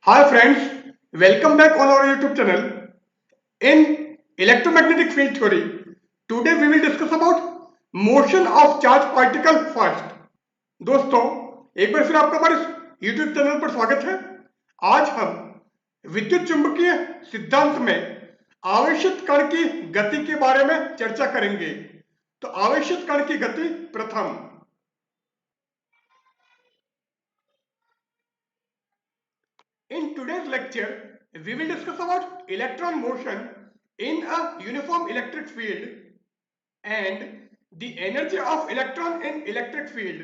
Hi friends, welcome back on our YouTube channel. In electromagnetic field theory, today we will discuss about motion of charged particle first. दोस्तों, एक बार फिर आपका हमारे YouTube channel पर स्वागत है। आज हम विद्युत चुंबकीय सिद्धांत में आवेशित कण की गति के बारे में चर्चा करेंगे। तो आवेशित कण की गति प्रथम। In today's lecture, we will discuss about electron motion in a uniform electric field and the energy of electron in electric field.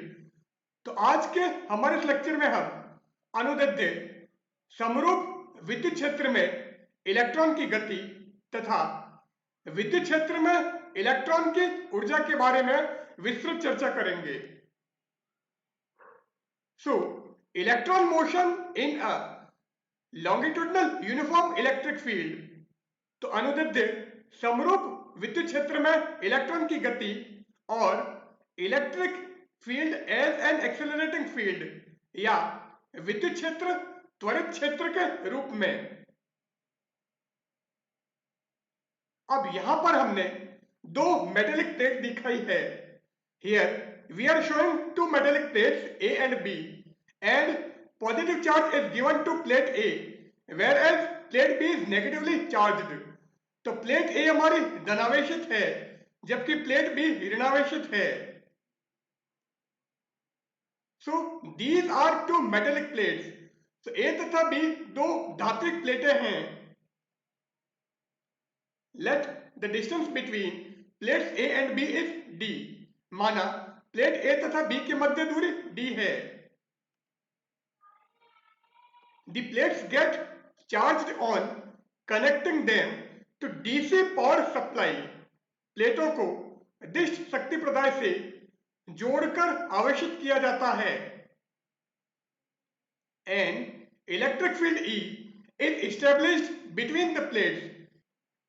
तो आज के हमारे इस लेक्चर में हम अनुदैर्ध्य समरूप विद्युत क्षेत्र में इलेक्ट्रॉन की गति तथा विद्युत क्षेत्र में इलेक्ट्रॉन की ऊर्जा के बारे में विस्तृत चर्चा करेंगे। So, electron motion in a longitudinal uniform electric field. तो अनुदैर्ध्य समरूप विद्युत क्षेत्र में इलेक्ट्रॉन की गति और electric field as an accelerating field या विद्युत क्षेत्र त्वरित क्षेत्र के रूप में। अब यहां पर हमने दो मेटेलिक प्लेट दिखाई है। Here we are showing two metallic plates A and B and positive charge is given to plate A whereas plate B is negatively charged। तो प्लेट A हमारी धनावेशित है जबकि प्लेट B ऋणावेशित है। So these are two metallic plates। तो A तथा B दो धात्विक प्लेटें हैं। Let the distance between plates A and B is D। माना प्लेट A तथा B के मध्य दूरी D है। The plates get charged on connecting them to DC power supply। प्लेटों को दिष्ट शक्ति प्रदाय से जोड़कर आवेशित किया जाता है। And electric field E is established between the plates।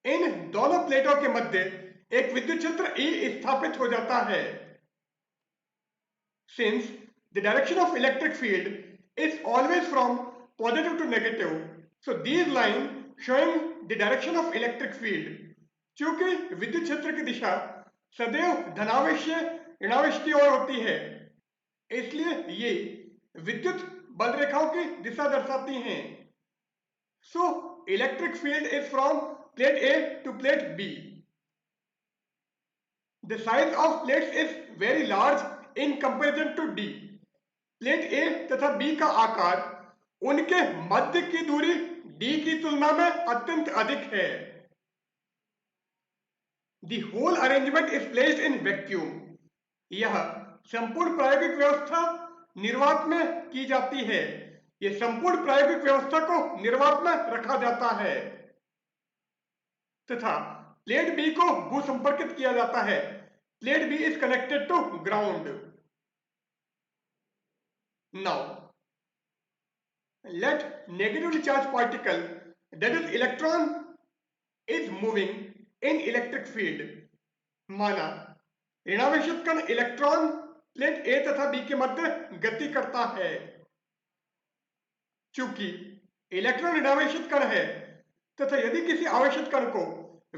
इन दोनों प्लेटों के मध्य एक विद्युत क्षेत्र E स्थापित हो जाता है। Since the direction of electric field is always from positive to negative, so these lines showing the direction of electric field। चूंकि विद्युत क्षेत्र की दिशा सदैव धनावेश ऋणावेश की ओर होती है, इसलिए ये विद्युत बल रेखाओं की दिशा दर्शाती हैं। So electric field is from plate A to plate B। The size of plates is very large in comparison to D। Plate A तथा B का आकार उनके मध्य की दूरी D की तुलना में अत्यंत अधिक है। The whole arrangement is placed in vacuum। यह संपूर्ण प्रायोगिक व्यवस्था निर्वात में की जाती है। यह संपूर्ण प्रायोगिक व्यवस्था को निर्वात में रखा जाता है तथा प्लेट B को भू संपर्कित किया जाता है। Plate B is connected to ground। Now let negatively charged particle, that is electron, is moving in electric field। माना ऋणावेशित कण इलेक्ट्रॉन प्लेट A तथा B के मध्य गति करता है। चूंकि इलेक्ट्रॉन ऋणावेशित कण है तथा यदि किसी आवेशित कण को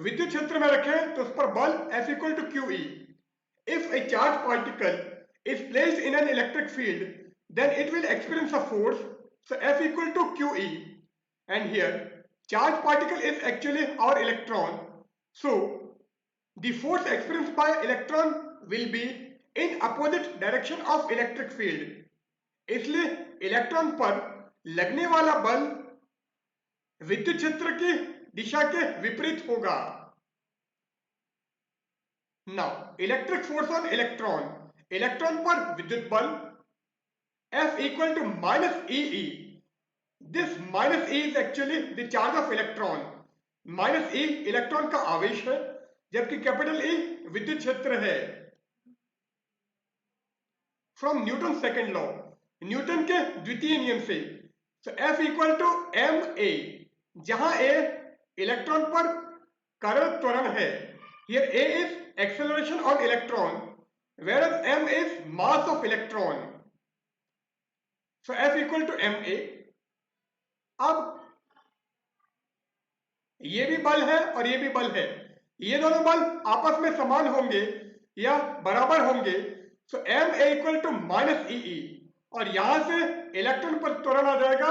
विद्युत क्षेत्र में रखें तो उस पर बल F equal to QE। If a charged particle is placed in an electric field, then it will experience a force, so F equal to QE। And here charged particle is actually our electron, so the force experienced by electron will be in opposite direction of electric field। इसलिए electron पर लगने वाला बल विद्युत क्षेत्र की दिशा के विपरीत होगा। Now electric force on electron, electron पर विद्युत बल F equal to minus EE। This minus E is actually the charge of electron। Minus E electron का आवेश है जबकि कैपिटल E विद्युत क्षेत्र है। From Newton second law, Newton के द्वितीय नियम से, so F equal to ma, जहां A इलेक्ट्रॉन पर कार्यरत त्वरण है। Here A is acceleration on electron whereas m is mass of electron, so F equal to ma। अब ये भी बल है और ये भी बल है, ये दोनों बल आपस में समान होंगे या बराबर होंगे। So m a equal to minus e, और यहां से इलेक्ट्रॉन पर त्वरण आ जाएगा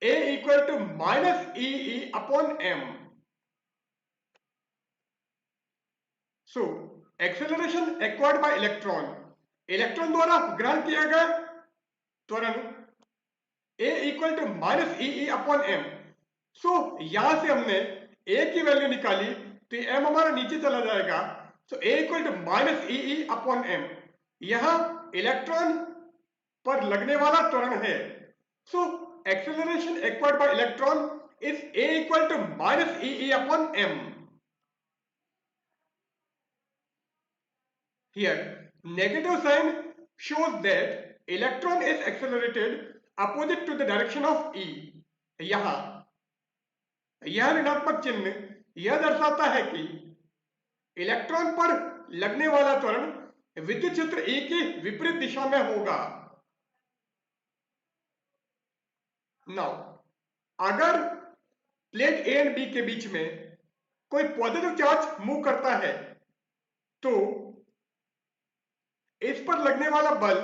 a equal to minus e upon m. So acceleration acquired by electron, electron द्वारा ग्रहण किया गया त्वरण a equal to minus e upon m. So यहां से हमने ए की वैल्यू निकाली तो एम हमारा नीचे चला जाएगा। So a equal to minus e upon m, यहां इलेक्ट्रॉन पर लगने वाला त्वरण है। So acceleration acquired by electron is a equal to minus e upon m. Here, negative sign shows that electron is accelerated opposite to the direction of E. यहाँ यह ऋणात्मक चिन्ह यह दर्शाता है कि इलेक्ट्रॉन पर लगने वाला त्वरण विद्युत क्षेत्र E की विपरीत दिशा में होगा। नाउ अगर प्लेट ए एंड बी के बीच में कोई पॉजिटिव चार्ज मूव करता है तो इस पर लगने वाला बल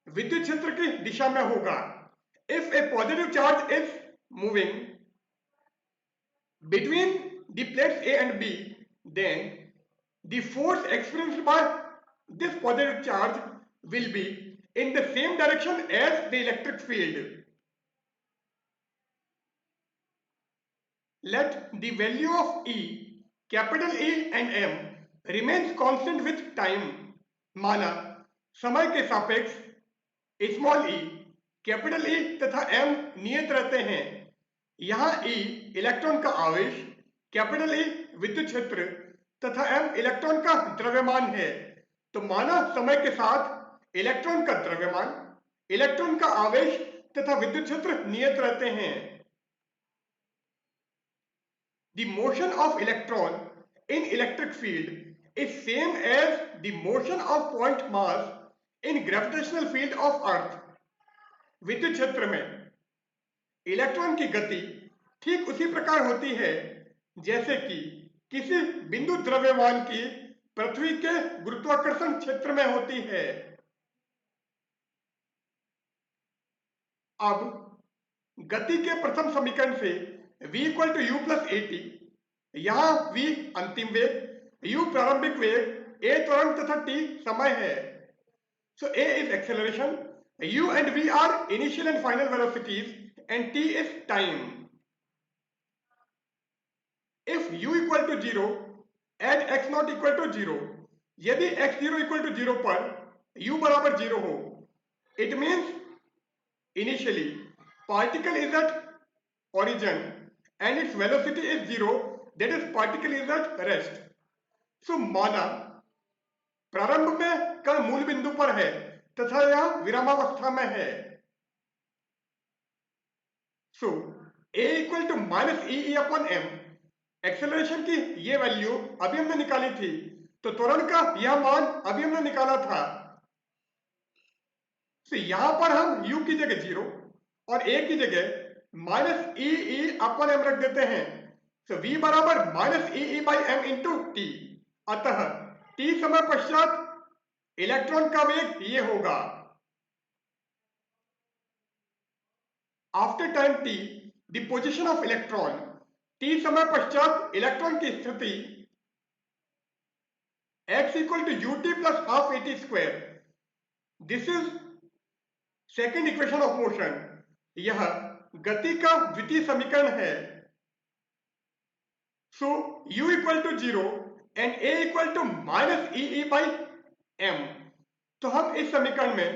विद्युत क्षेत्र की दिशा में होगा। If a positive charge is moving between the plates A and B, then the force experienced by this positive charge will be in the same direction as the electric field. Let the value of E, capital E and M remains constant with time. माना समय के सापेक्ष small ई, capital E तथा M नियत रहते हैं। यहां ई electron का आवेश, कैपिटल ई विद्युत क्षेत्र तथा एम इलेक्ट्रॉन का द्रव्यमान है। तो माना समय के साथ इलेक्ट्रॉन का द्रव्यमान, इलेक्ट्रॉन का आवेश तथा विद्युत क्षेत्र नियत रहते हैं। The motion of electron in electric field is same as the motion of point mass in gravitational field of earth. विद्युत क्षेत्र में इलेक्ट्रॉन की गति ठीक उसी प्रकार होती है जैसे कि किसी बिंदु द्रव्यमान की पृथ्वी के गुरुत्वाकर्षण क्षेत्र में होती है। अब गति के प्रथम समीकरण से v equal to u plus a t, यहां v अंतिम वेग, u प्रारंभिक वेग, a त्वरण तथा t समय है। So a is acceleration, u and v are initial and final velocities and t is time. If u equal to 0 and x not equal to 0, यदि x0 equal to 0 पर u बराबर 0 हो, it means initially particle is at origin and its velocity is 0, that is particle is at rest. So माना प्रारंभ में कण मूल बिंदु पर है तथा यह विरामावस्था में है। So a equal to minus e upon m, acceleration की ये वैल्यू अभी हमने निकाली थी, तो त्वरण का यह मान अभी हमने निकाला था। तो यहां पर हम u की जगह 0 और a की जगह माइनस ई अपॉन एम रख देते हैं। सो v बराबर minus e by m into t. अतः t समय पश्चात इलेक्ट्रॉन का वेग ये होगा। After time t the position of electron, t समय पश्चात इलेक्ट्रॉन की स्थिति x equal to u t plus half a t square. This is second equation of motion. यह गति का द्वितीय समीकरण है। So u equal to 0 and a equal to minus e by M. तो हम इस समीकरण में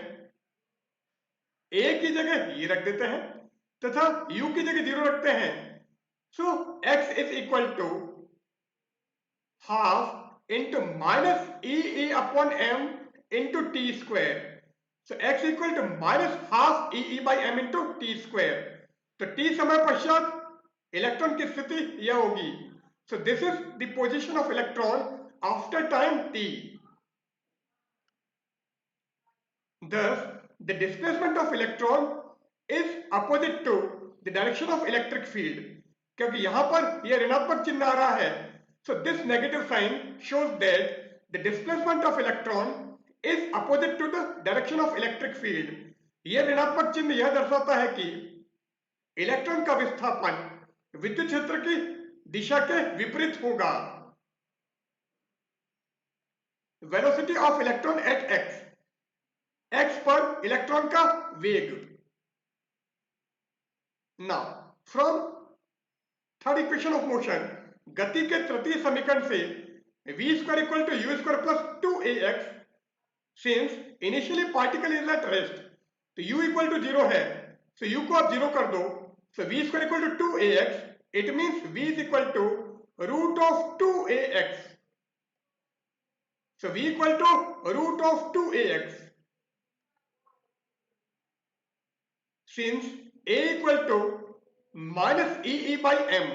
a की जगह ये रख देते हैं तथा u की जगह 0 रखते हैं। So x is equal to half into minus e upon m into t square. So x equal to minus half e by m into t square. तो t समय पश्चात इलेक्ट्रॉन की स्थिति यह होगी। So this is the position of electron after time t. Thus, the displacement of electron is opposite to the direction of electric field, क्योंकि यहां पर यह ऋणात्मक चिन्ह आ रहा है, so this negative sign shows that the displacement of electron is opposite to the direction of electric field. यह ऋणात्मक चिन्ह यह दर्शाता है कि इलेक्ट्रॉन का विस्थापन विद्युत क्षेत्र की दिशा के विपरीत होगा। Velocity of electron at x, x पर इलेक्ट्रॉन का वेग। Now from third equation of motion, गति के तृतीय समीकरण से v square equal to u square plus 2ax, since initially particle is at rest, तो u इक्वल टू 0 है, सो u को आप 0 कर दो, so v square equal to 2ax, it means v is equal to root of 2ax, so v equal to root of 2ax, since a equal to minus e by m.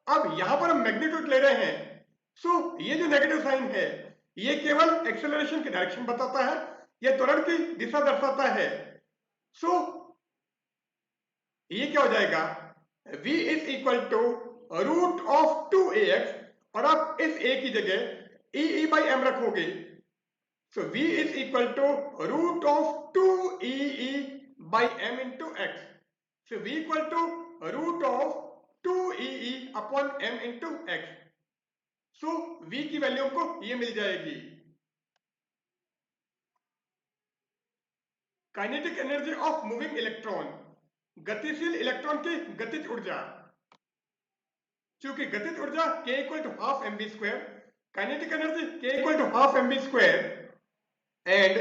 अब यहां पर हम magnitude ले रहे हैं, सो ये जो negative sign है ये केवल एक्सेलरेशन की डायरेक्शन बताता है, ये त्वरण की दिशा दर्शाता है। सो ये क्या हो जाएगा, v is equal to root of 2ax, और आप इस a की जगह ई बाई एम रखोगे, so v is equal to root of 2 by m into x, so v equal to root of 2 upon m into x. So v की value को ये मिल जाएगी। Kinetic energy of moving electron, गतिशील electron की गतिज ऊर्जा, चूंकि गतिज ऊर्जा k equal to half m v square, kinetic energy k equal to half m v square, and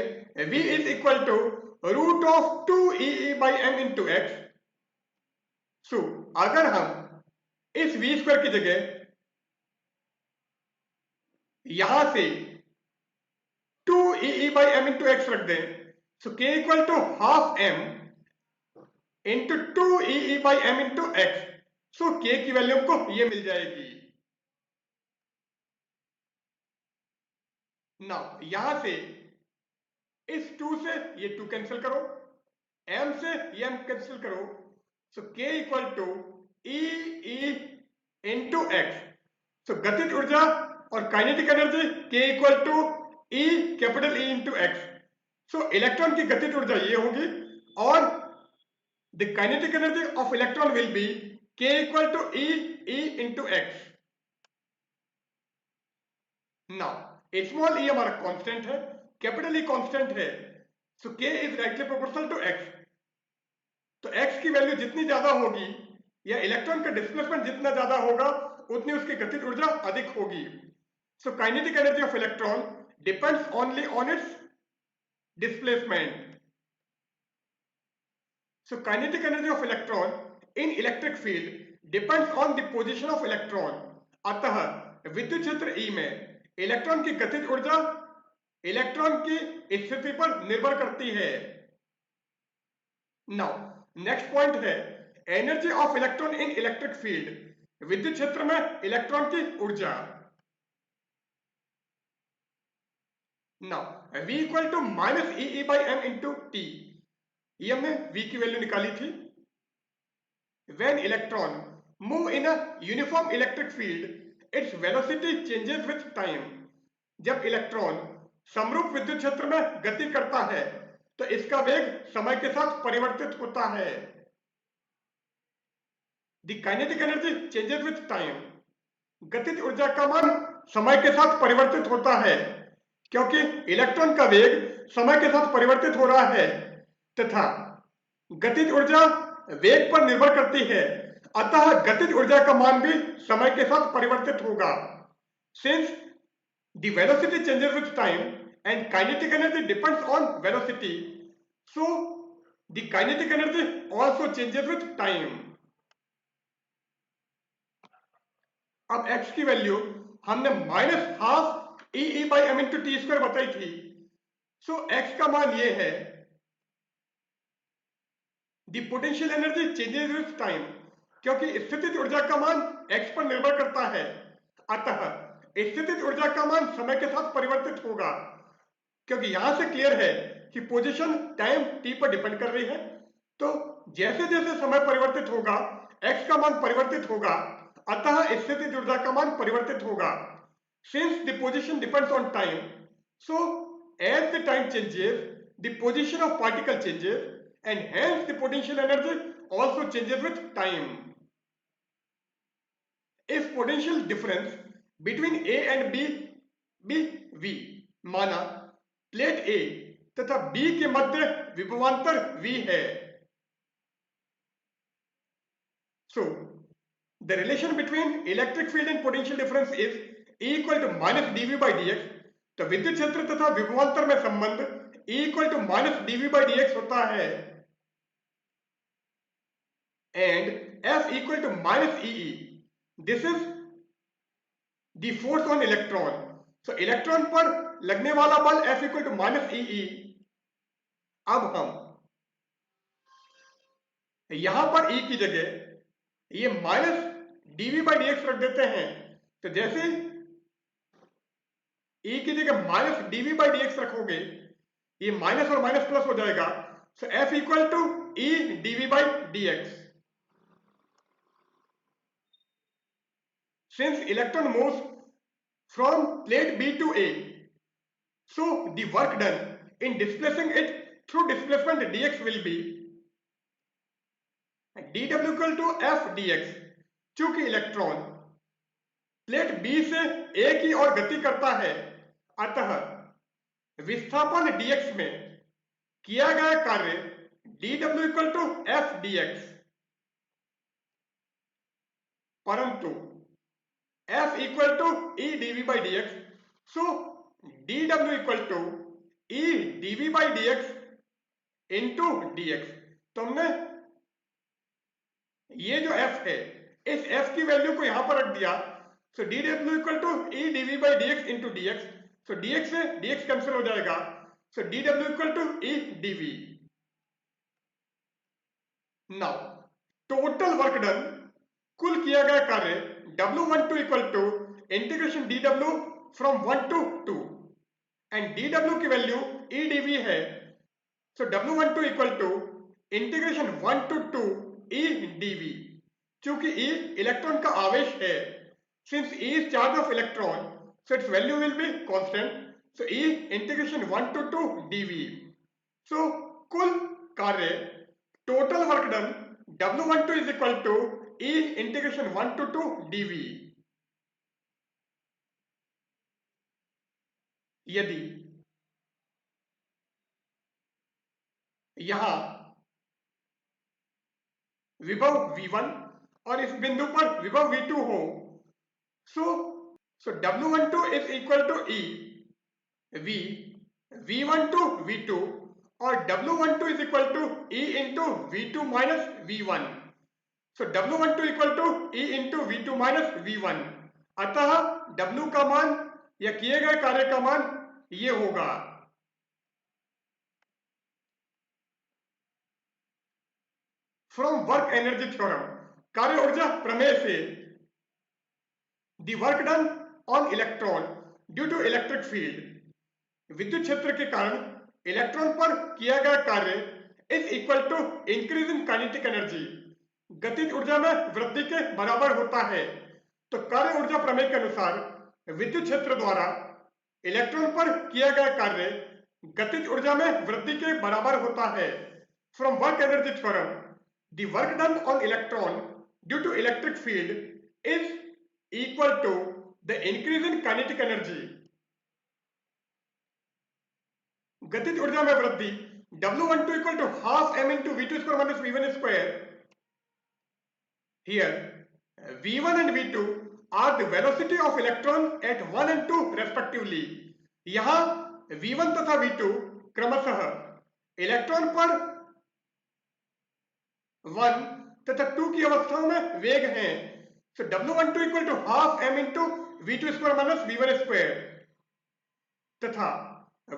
v is equal to root of 2 by m into x. So अगर हम इस v स्क्वायर की जगह यहां से 2 बाई एम इंटू एक्स रख दें, so k equal to half m into 2 by m into x, so k की वैल्यू को ये मिल जाएगी। नाउ यहां से इस 2 से ये 2 कैंसिल करो, m से ये m कैंसिल करो, so k equal to e into x. So गतिज ऊर्जा और kinetic energy k equal to e capital E into x. So electron की गतिज ऊर्जा ये होगी, और the kinetic energy of electron will be k equal to e into x. Now small e हमारा कांस्टेंट है, कैपिटल E कांस्टेंट है, so k is directly proportional to x। तो x की वैल्यू जितनी ज्यादा होगी या इलेक्ट्रॉन का डिस्प्लेसमेंट जितना ज्यादा होगा उतनी उसकी गतिज ऊर्जा अधिक होगी। So kinetic energy of electron depends only on it's displacement. So kinetic energy of electron in electric field depends on the position of electron. अतः विद्युत क्षेत्र E में इलेक्ट्रॉन की गतिज ऊर्जा इलेक्ट्रॉन की स्थिति पर निर्भर करती है। नाउ नेक्स्ट पॉइंट है energy of electron in electric field, विद्युत क्षेत्र में इलेक्ट्रॉन की ऊर्जा। Now v equal to minus e by m into t, ये हमने v की वैल्यू निकाली थी। When electron move in a uniform electric field its velocity changes with time, जब इलेक्ट्रॉन समरूप विद्युत क्षेत्र में गति करता है तो इसका वेग समय के साथ परिवर्तित होता है। The kinetic energy changes with time, गतिज ऊर्जा का मान समय के साथ परिवर्तित होता है, क्योंकि इलेक्ट्रॉन का वेग समय के साथ परिवर्तित हो रहा है तथा गतिज ऊर्जा वेग पर निर्भर करती है, अतः गतिज ऊर्जा का मान भी समय के साथ परिवर्तित होगा। Since the velocity changes with time and kinetic energy depends on velocity, so the kinetic energy also changes with time. अब x की वैल्यू हमने minus half e by m into t square बताई थी, सो x का मान ये है the potential energy changes with time, क्योंकि स्थितिज ऊर्जा का मान x पर निर्भर करता है, अतः स्थितिज ऊर्जा का मान समय के साथ परिवर्तित होगा, क्योंकि यहां से क्लियर है कि पोजीशन टाइम t पर डिपेंड कर रही है, तो जैसे जैसे समय परिवर्तित होगा x का मान परिवर्तित होगा, अतः स्थितिज ऊर्जा का मान परिवर्तित होगा। Since the position depends on time, so as the time changes, the position of particle changes, and hence the potential energy also changes with time. If potential difference between A and B be V, माना plate A तथा B के मध्य विभवांतर V है, so the relation between electric field and potential difference is E equal to minus dV by dx। तो विद्युत क्षेत्र तथा विभवांतर में संबंध E equal to minus dV by dx होता है, and F equal to minus EE। This is the force on electron। So electron पर लगने वाला बल F equal to minus EE। अब हम यहां पर E की जगह ये माइनस dV by dx रख देते हैं। तो जैसे E की जगह माइनस dV by dx रखोगे, ये माइनस और माइनस प्लस हो जाएगा। So F equal to E dV by dx। Since electron moves from plate B to A, so the work done in displacing it through displacement dx will be dw equal to F dx। चूंकि electron plate B से A की ओर गति करता है, अतः विस्थापन dx में किया गया कार्य dw equal to F dx, परंतु F equal to E dV by dx, so dw equal to E dV by dx into dx। तो हमने ये जो F है, इस F की वैल्यू को यहां पर रख दिया। So dw equal to E dV by dx into dx। So dx से dx कैंसिल हो जाएगा। So dw equal to E dV। Now total work done, कुल किया गया कार्य W12 equal to integration dw from 1 to 2, and dw की value E dV है। So W12 equal to integration 1 to 2 E dV। चूंकि E electron का आवेश है, since E is charge of electron, so its value will be constant, so E integration 1 to 2 dV। so कुल कार्य total work done W12 is equal to E integration 1 to 2 dV। यदि यहां विभव V1 और इस बिंदु पर विभव V2 हो, so W12 is equal to E V V1 to V2, और W12 is equal to E into V2 minus V1। so W12 equal to E into V2 minus V1। अतः W का मान या किए गए कार्य का मान ये होगा। फ्रॉम वर्क एनर्जी थ्योरम, कार्य ऊर्जा प्रमेय से, the work done on electron due to electric field, विद्युत क्षेत्र के कारण इलेक्ट्रॉन पर किया गया कार्य is equal to increase in kinetic energy, गतिज ऊर्जा में वृद्धि के बराबर होता है। तो कार्य ऊर्जा प्रमेय के अनुसार विद्युत क्षेत्र द्वारा इलेक्ट्रॉन पर किया गया कार्य गतिज ऊर्जा में वृद्धि के बराबर होता है। From work energy theorem, the work done on electron due to electric field is equal to the increase in kinetic energy, गतिज ऊर्जा में वृद्धि W12 equal to half m into V2 square minus V1 square। Here V1 and V2 are the velocity of electron at 1 and 2 respectively। यहां V1 तथा V2 क्रमशः electron पर 1 तथा 2 की अवस्थाओं में वेग हैं। So W12 equal to half m into V2 square minus V1 square, तथा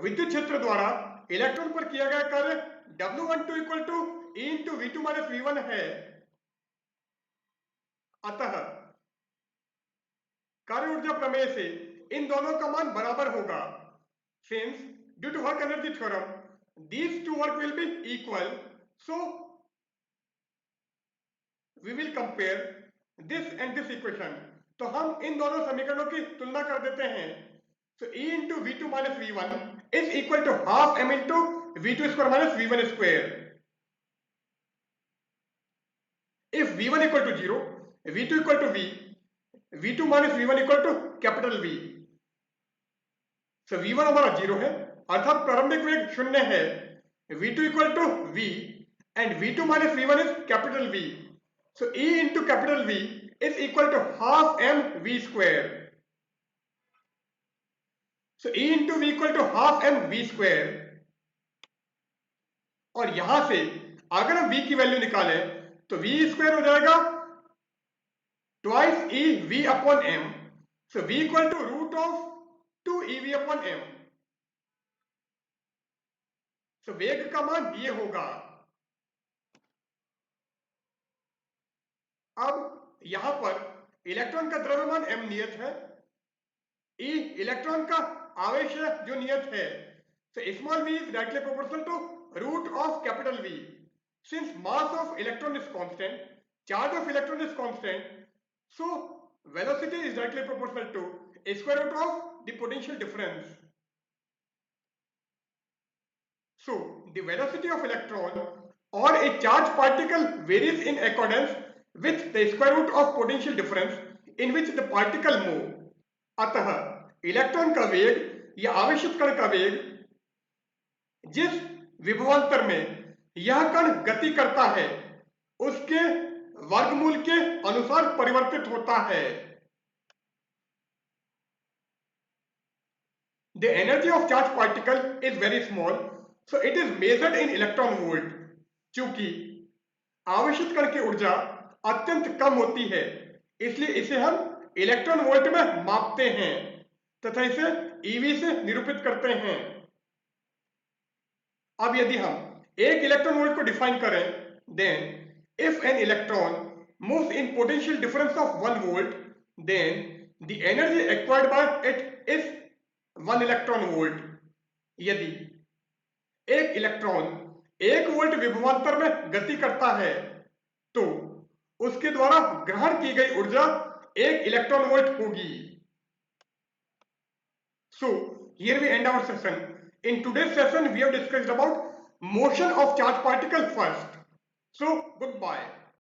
विद्युत क्षेत्र द्वारा इलेक्ट्रॉन पर किया गया कार्य W12 equal to E into V2 minus V1 है। अतः कार्य ऊर्जा प्रमेय से इन दोनों का मान बराबर होगा। Since due to work energy theorem these two work will be equal, so we will compare this and this equation. तो हम इन दोनों समीकरणों की तुलना कर देते हैं. So E into V2 minus V1 is equal to half m into V2 square minus V1 square. If V1 equal to 0, V2 equal to V, V2 minus V1 equal to capital V. So V1 हमारा 0 है, अर्थात प्रारंभिक वेग शून्य है. V2 equal to V and V2 minus V1 is capital V. So E into capital V is equal to half m V square. So E into V equal to half m V square. और यहां से अगर हम V की value निकालें तो V square हो जाएगा twice E V upon m. So V equal to root of 2 EV upon m. So वेग का मान ये होगा. अब यहां पर इलेक्ट्रॉन का द्रव्यमान m नियत है, E इलेक्ट्रॉन का आवेश है जो नियत है. So small v is directly proportional to root of capital V. Since mass of electron is constant, charge of electron is constant, so velocity is directly proportional to a square root of the potential difference. So the velocity of electron or a charged particle varies in accordance with the square root of potential difference in which the particle move. अतः electron का वेग या आवेशित कण का वेग जिस विभवांतर में यह कण गति करता है उसके वर्गमूल के अनुसार परिवर्तित होता है. The energy of charged particle is very small, so it is measured in electron volt. चूंकि आवेशित कण की ऊर्जा अत्यंत कम होती है, इसलिए इसे हम इलेक्ट्रॉन वोल्ट में मापते हैं तथा इसे EV से निरूपित करते हैं. अब यदि हम एक इलेक्ट्रॉन वोल्ट को डिफाइन करें, then if an electron moves in potential difference of 1 volt, then the energy acquired by it is 1 electron volt. यदि एक इलेक्ट्रॉन 1 वोल्ट विभवांतर में गति करता है तो उसके द्वारा ग्रहण की गई ऊर्जा 1 इलेक्ट्रॉन वोल्ट होगी. So here we end our session. In today's session we have discussed about motion of charged particle first. So goodbye.